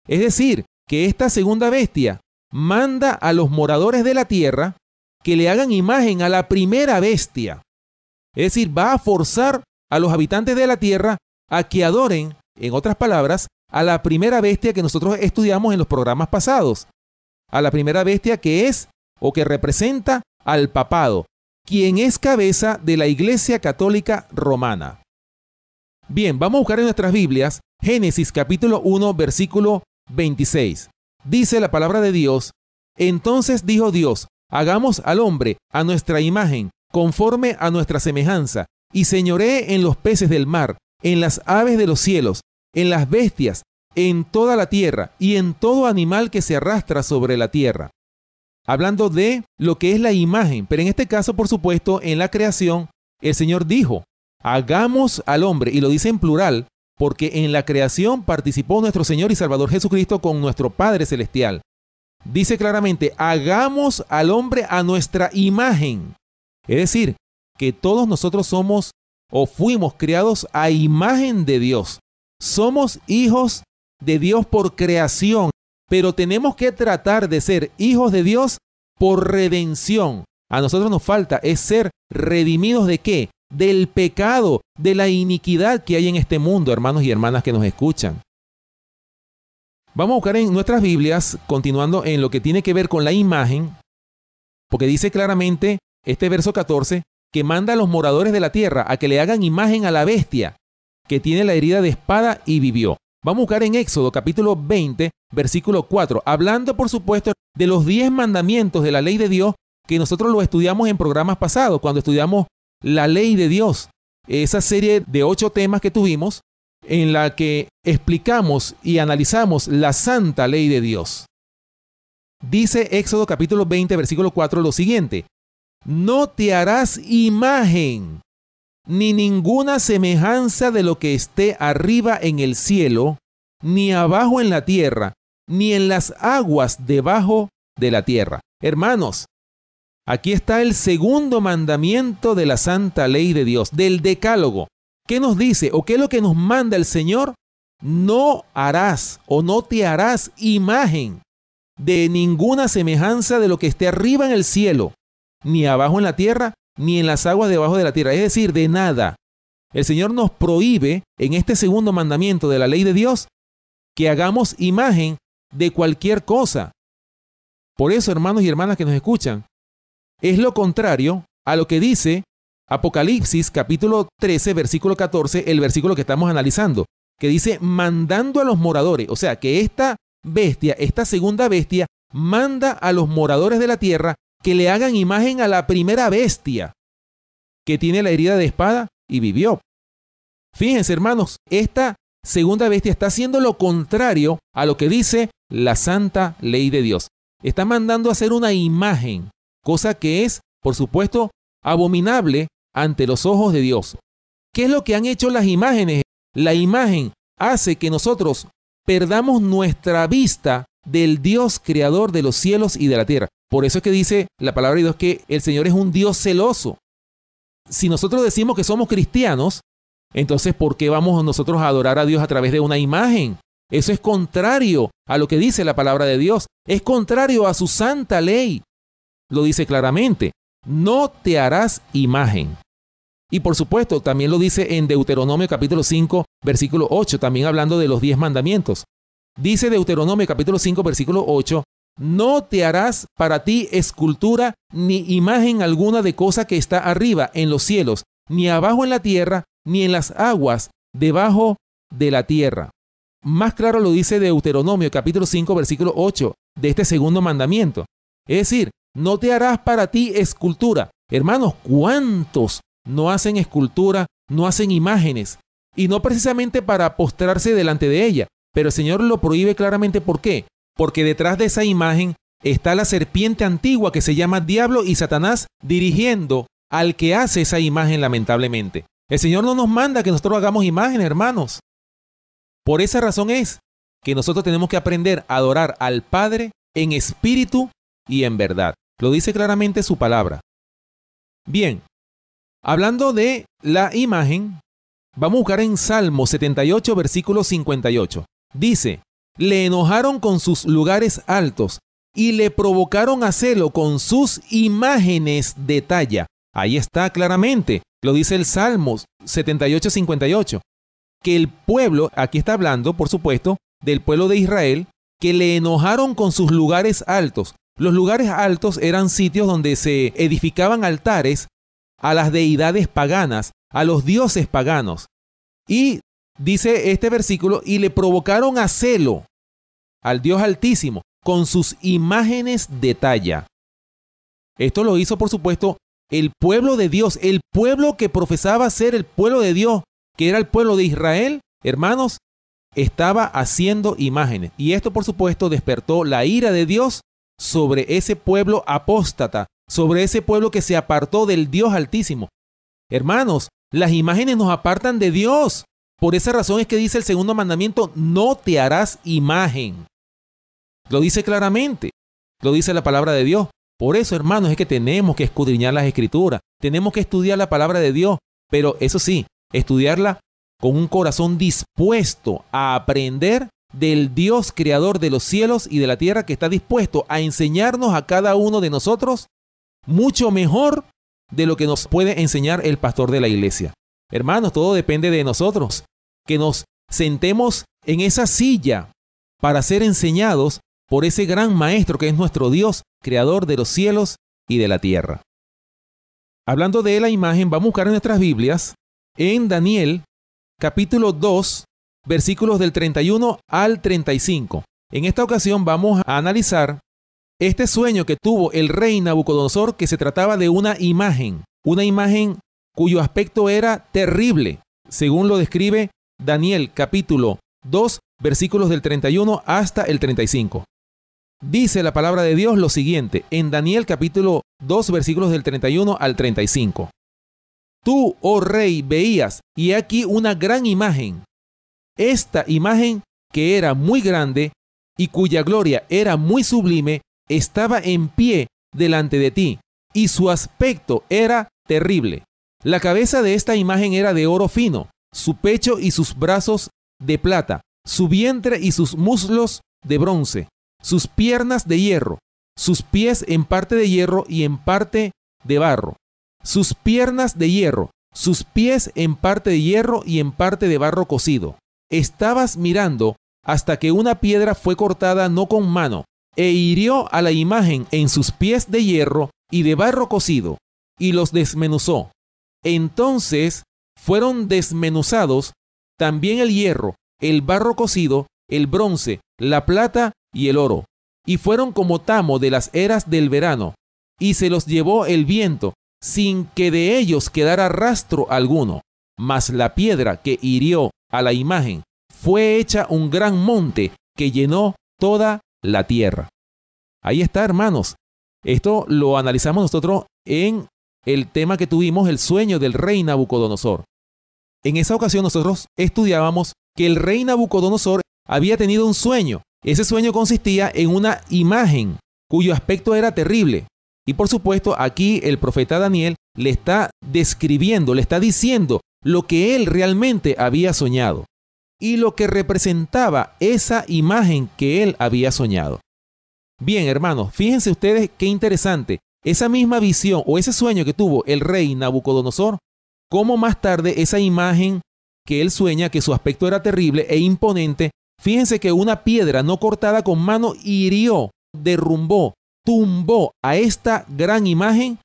Es decir, que esta segunda bestia manda a los moradores de la tierra que le hagan imagen a la primera bestia. Es decir, va a forzar a los habitantes de la tierra a que adoren, en otras palabras, a la primera bestia que nosotros estudiamos en los programas pasados. A la primera bestia que es o que representa al papado, quien es cabeza de la Iglesia Católica Romana. Bien, vamos a buscar en nuestras Biblias Génesis capítulo 1, versículo 26. Dice la palabra de Dios: entonces dijo Dios, hagamos al hombre a nuestra imagen, conforme a nuestra semejanza, y señoree en los peces del mar, en las aves de los cielos, en las bestias, en toda la tierra y en todo animal que se arrastra sobre la tierra. Hablando de lo que es la imagen, pero en este caso, por supuesto, en la creación, el Señor dijo, hagamos al hombre, y lo dice en plural, porque en la creación participó nuestro Señor y Salvador Jesucristo con nuestro Padre Celestial. Dice claramente, hagamos al hombre a nuestra imagen. Es decir, que todos nosotros somos o fuimos creados a imagen de Dios. Somos hijos de Dios por creación, pero tenemos que tratar de ser hijos de Dios por redención. A nosotros nos falta es ser redimidos ¿de qué? Del pecado, de la iniquidad que hay en este mundo, hermanos y hermanas que nos escuchan. Vamos a buscar en nuestras Biblias, continuando en lo que tiene que ver con la imagen, porque dice claramente este verso 14, que manda a los moradores de la tierra a que le hagan imagen a la bestia que tiene la herida de espada y vivió. Vamos a buscar en Éxodo capítulo 20, versículo 4, hablando por supuesto de los 10 mandamientos de la ley de Dios que nosotros lo estudiamos en programas pasados, cuando estudiamos la ley de Dios, esa serie de 8 temas que tuvimos, en la que explicamos y analizamos la santa ley de Dios. Dice Éxodo capítulo 20, versículo 4 lo siguiente: no te harás imagen ni ninguna semejanza de lo que esté arriba en el cielo, ni abajo en la tierra, ni en las aguas debajo de la tierra. Hermanos, aquí está el segundo mandamiento de la santa ley de Dios, del decálogo. ¿Qué nos dice o qué es lo que nos manda el Señor? No harás o no te harás imagen de ninguna semejanza de lo que esté arriba en el cielo, ni abajo en la tierra, ni en las aguas debajo de la tierra. Es decir, de nada. El Señor nos prohíbe en este segundo mandamiento de la ley de Dios que hagamos imagen de cualquier cosa. Por eso, hermanos y hermanas que nos escuchan, es lo contrario a lo que dice Apocalipsis capítulo 13, versículo 14, el versículo que estamos analizando, que dice mandando a los moradores, o sea que esta bestia, esta segunda bestia, manda a los moradores de la tierra que le hagan imagen a la primera bestia que tiene la herida de espada y vivió. Fíjense, hermanos, esta segunda bestia está haciendo lo contrario a lo que dice la santa ley de Dios. Está mandando a hacer una imagen, cosa que es, por supuesto, abominable ante los ojos de Dios. ¿Qué es lo que han hecho las imágenes? La imagen hace que nosotros perdamos nuestra vista del Dios creador de los cielos y de la tierra. Por eso es que dice la palabra de Dios que el Señor es un Dios celoso. Si nosotros decimos que somos cristianos, entonces ¿por qué vamos nosotros a adorar a Dios a través de una imagen? Eso es contrario a lo que dice la palabra de Dios. Es contrario a su santa ley. Lo dice claramente. No te harás imagen. Y por supuesto, también lo dice en Deuteronomio capítulo 5, versículo 8, también hablando de los 10 mandamientos. Dice Deuteronomio capítulo 5, versículo 8, no te harás para ti escultura ni imagen alguna de cosa que está arriba en los cielos, ni abajo en la tierra, ni en las aguas debajo de la tierra. Más claro lo dice Deuteronomio capítulo 5, versículo 8, de este segundo mandamiento. Es decir, no te harás para ti escultura. Hermanos, ¿cuántos no hacen escultura, no hacen imágenes? Y no precisamente para postrarse delante de ella, pero el Señor lo prohíbe claramente. ¿Por qué? Porque detrás de esa imagen está la serpiente antigua que se llama Diablo y Satanás dirigiendo al que hace esa imagen, lamentablemente. El Señor no nos manda que nosotros hagamos imágenes, hermanos. Por esa razón es que nosotros tenemos que aprender a adorar al Padre en espíritu y en verdad. Lo dice claramente su palabra. Bien, hablando de la imagen, vamos a buscar en Salmo 78, versículo 58. Dice, le enojaron con sus lugares altos y le provocaron a celo con sus imágenes de talla. Ahí está claramente, lo dice el Salmo 78, 58. Que el pueblo, aquí está hablando, por supuesto, del pueblo de Israel, que le enojaron con sus lugares altos. Los lugares altos eran sitios donde se edificaban altares a las deidades paganas, a los dioses paganos. Y dice este versículo, y le provocaron a celo al Dios Altísimo con sus imágenes de talla. Esto lo hizo, por supuesto, el pueblo de Dios, el pueblo que profesaba ser el pueblo de Dios, que era el pueblo de Israel. Hermanos, estaba haciendo imágenes. Y esto, por supuesto, despertó la ira de Dios sobre ese pueblo apóstata, sobre ese pueblo que se apartó del Dios Altísimo. Hermanos, las imágenes nos apartan de Dios. Por esa razón es que dice el segundo mandamiento, no te harás imagen. Lo dice claramente, lo dice la palabra de Dios. Por eso, hermanos, es que tenemos que escudriñar las Escrituras, tenemos que estudiar la palabra de Dios, pero eso sí, estudiarla con un corazón dispuesto a aprender del Dios creador de los cielos y de la tierra, que está dispuesto a enseñarnos a cada uno de nosotros mucho mejor de lo que nos puede enseñar el pastor de la iglesia. Hermanos, todo depende de nosotros, que nos sentemos en esa silla para ser enseñados por ese gran maestro que es nuestro Dios, creador de los cielos y de la tierra. Hablando de la imagen, vamos a buscar en nuestras Biblias en Daniel capítulo 2, versículos del 31 al 35. En esta ocasión vamos a analizar este sueño que tuvo el rey Nabucodonosor, que se trataba de una imagen cuyo aspecto era terrible, según lo describe Daniel capítulo 2, versículos del 31 hasta el 35. Dice la palabra de Dios lo siguiente, en Daniel capítulo 2, versículos del 31 al 35. Tú, oh rey, veías, y aquí una gran imagen. Esta imagen, que era muy grande y cuya gloria era muy sublime, estaba en pie delante de ti, y su aspecto era terrible. La cabeza de esta imagen era de oro fino, su pecho y sus brazos de plata, su vientre y sus muslos de bronce, sus piernas de hierro, sus pies en parte de hierro y en parte de barro, sus piernas de hierro, sus pies en parte de hierro y en parte de barro cocido. Estabas mirando hasta que una piedra fue cortada no con mano, e hirió a la imagen en sus pies de hierro y de barro cocido, y los desmenuzó. Entonces fueron desmenuzados también el hierro, el barro cocido, el bronce, la plata y el oro, y fueron como tamo de las eras del verano, y se los llevó el viento, sin que de ellos quedara rastro alguno. Mas la piedra que hirió a la imagen fue hecha un gran monte que llenó toda la tierra. Ahí está, hermanos. Esto lo analizamos nosotros en el tema que tuvimos, el sueño del rey Nabucodonosor. En esa ocasión nosotros estudiábamos que el rey Nabucodonosor había tenido un sueño. Ese sueño consistía en una imagen cuyo aspecto era terrible. Y por supuesto, aquí el profeta Daniel le está describiendo, le está diciendo lo que él realmente había soñado y lo que representaba esa imagen que él había soñado. Bien, hermanos, fíjense ustedes qué interesante. Esa misma visión o ese sueño que tuvo el rey Nabucodonosor, cómo más tarde esa imagen que él sueña, que su aspecto era terrible e imponente, fíjense que una piedra no cortada con mano hirió, derrumbó, tumbó a esta gran imagen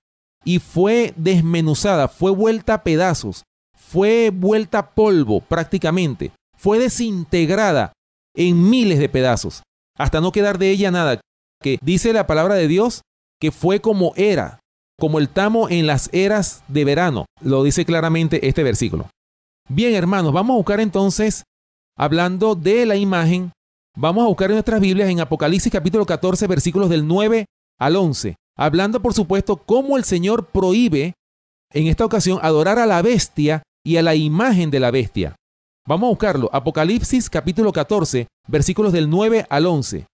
y fue desmenuzada, fue vuelta a pedazos, fue vuelta a polvo prácticamente, fue desintegrada en miles de pedazos, hasta no quedar de ella nada, que dice la palabra de Dios que fue como era, como el tamo en las eras de verano, lo dice claramente este versículo. Bien, hermanos, vamos a buscar entonces, hablando de la imagen, vamos a buscar en nuestras Biblias en Apocalipsis capítulo 14, versículos del 9 al 11, hablando por supuesto cómo el Señor prohíbe en esta ocasión adorar a la bestia y a la imagen de la bestia. Vamos a buscarlo, Apocalipsis capítulo 14, versículos del 9 al 11.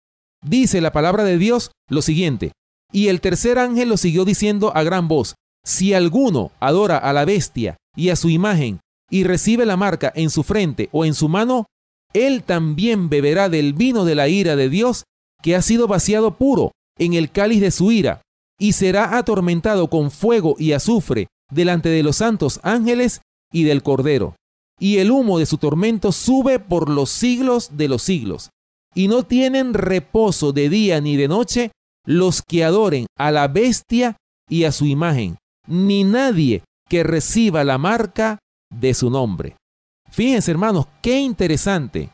Dice la palabra de Dios lo siguiente: y el tercer ángel lo siguió diciendo a gran voz: si alguno adora a la bestia y a su imagen y recibe la marca en su frente o en su mano, él también beberá del vino de la ira de Dios, que ha sido vaciado puro en el cáliz de su ira, y será atormentado con fuego y azufre delante de los santos ángeles y del Cordero. Y el humo de su tormento sube por los siglos de los siglos. Y no tienen reposo de día ni de noche los que adoren a la bestia y a su imagen, ni nadie que reciba la marca de su nombre. Fíjense, hermanos, qué interesante.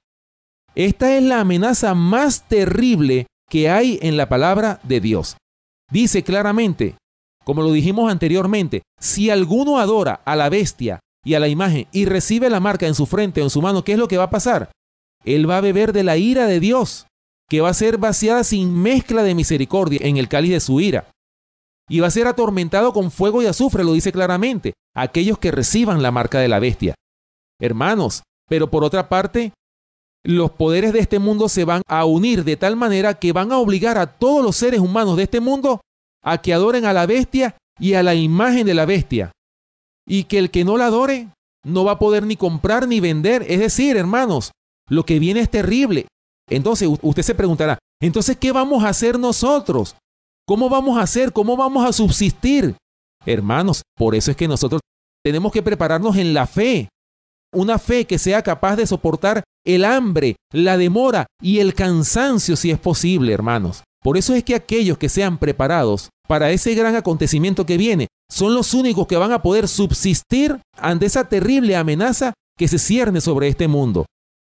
Esta es la amenaza más terrible que hay en la palabra de Dios. Dice claramente, como lo dijimos anteriormente, si alguno adora a la bestia y a la imagen y recibe la marca en su frente o en su mano, ¿qué es lo que va a pasar? Él va a beber de la ira de Dios, que va a ser vaciada sin mezcla de misericordia en el cáliz de su ira. Y va a ser atormentado con fuego y azufre, lo dice claramente, aquellos que reciban la marca de la bestia. Hermanos, pero por otra parte, los poderes de este mundo se van a unir de tal manera que van a obligar a todos los seres humanos de este mundo a que adoren a la bestia y a la imagen de la bestia. y que el que no la adore no va a poder ni comprar ni vender. Es decir, hermanos, lo que viene es terrible. Entonces usted se preguntará, entonces, ¿qué vamos a hacer nosotros? ¿Cómo vamos a hacer? ¿Cómo vamos a subsistir? Hermanos, por eso es que nosotros tenemos que prepararnos en la fe. Una fe que sea capaz de soportar el hambre, la demora y el cansancio si es posible, hermanos. Por eso es que aquellos que sean preparados para ese gran acontecimiento que viene son los únicos que van a poder subsistir ante esa terrible amenaza que se cierne sobre este mundo.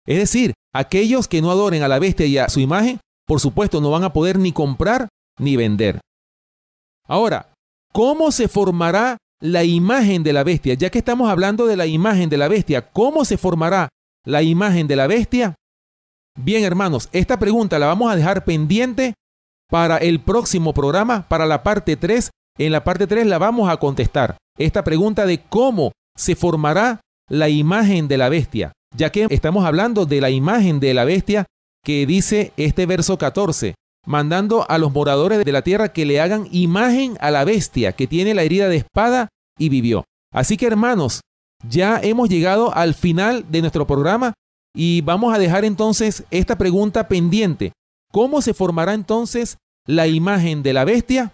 Es decir, aquellos que no adoren a la bestia y a su imagen, por supuesto, no van a poder ni comprar ni vender. Ahora, ¿cómo se formará la imagen de la bestia? Ya que estamos hablando de la imagen de la bestia, ¿cómo se formará la imagen de la bestia? Bien, hermanos, esta pregunta la vamos a dejar pendiente para el próximo programa, para la parte 3. En la parte 3 la vamos a contestar. Esta pregunta de cómo se formará la imagen de la bestia, ya que estamos hablando de la imagen de la bestia que dice este verso 14, mandando a los moradores de la tierra que le hagan imagen a la bestia que tiene la herida de espada y vivió. Así que, hermanos, ya hemos llegado al final de nuestro programa y vamos a dejar entonces esta pregunta pendiente. ¿Cómo se formará entonces la imagen de la bestia?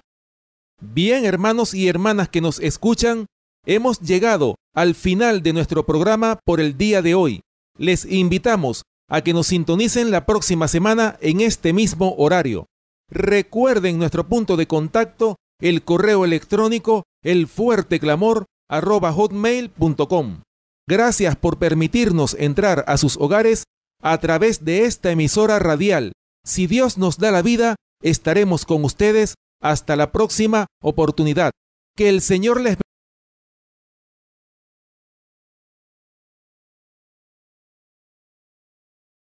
Bien, hermanos y hermanas que nos escuchan, hemos llegado al final de nuestro programa por el día de hoy. Les invitamos a que nos sintonicen la próxima semana en este mismo horario. Recuerden nuestro punto de contacto, el correo electrónico elfuerteclamor@hotmail.com. Gracias por permitirnos entrar a sus hogares a través de esta emisora radial. Si Dios nos da la vida, estaremos con ustedes hasta la próxima oportunidad. Que el Señor les bendiga.